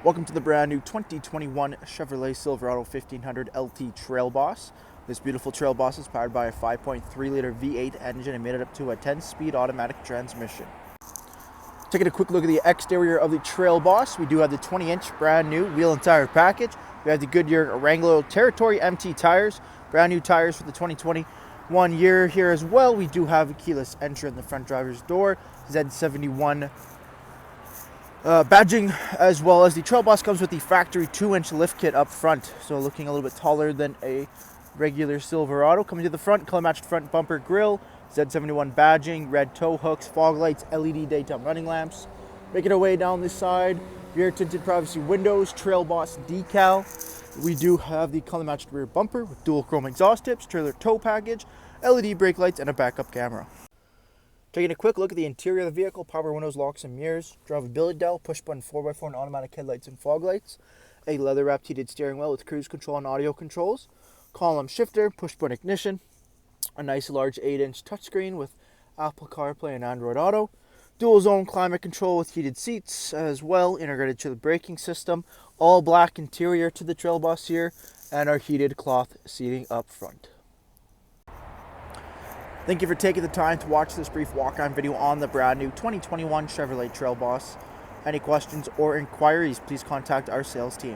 Welcome to the brand new 2021 Chevrolet Silverado 1500 LT Trail Boss. This beautiful Trail Boss is powered by a 5.3 liter V8 engine and made it up to a 10-speed automatic transmission. Taking a quick look at the exterior of the Trail Boss, we do have the 20-inch brand new wheel and tire package. We have the Goodyear Wrangler Territory MT tires, brand new tires for the 2021 year here as well. We do have a keyless entry in the front driver's door, Z71 badging, as well as the Trail Boss comes with the factory 2-inch lift kit up front, so looking a little bit taller than a regular Silverado. Coming to the front, color matched front bumper grille, Z71 badging, red tow hooks, fog lights, LED daytime running lamps. Making our way down this side, rear tinted privacy windows, Trail Boss decal. We do have the color matched rear bumper with dual chrome exhaust tips, trailer tow package, LED brake lights, and a backup camera. Taking a quick look at the interior of the vehicle, power windows, locks, and mirrors, drivability dial, push button 4x4 and automatic headlights and fog lights, a leather wrapped heated steering wheel with cruise control and audio controls, column shifter, push button ignition, a nice large 8-inch touchscreen with Apple CarPlay and Android Auto, dual zone climate control with heated seats as well, integrated to the braking system, all black interior to the Trail Boss here, and our heated cloth seating up front. Thank you for taking the time to watch this brief walk-on video on the brand new 2021 Chevrolet Trail Boss. Any questions or inquiries, please contact our sales team.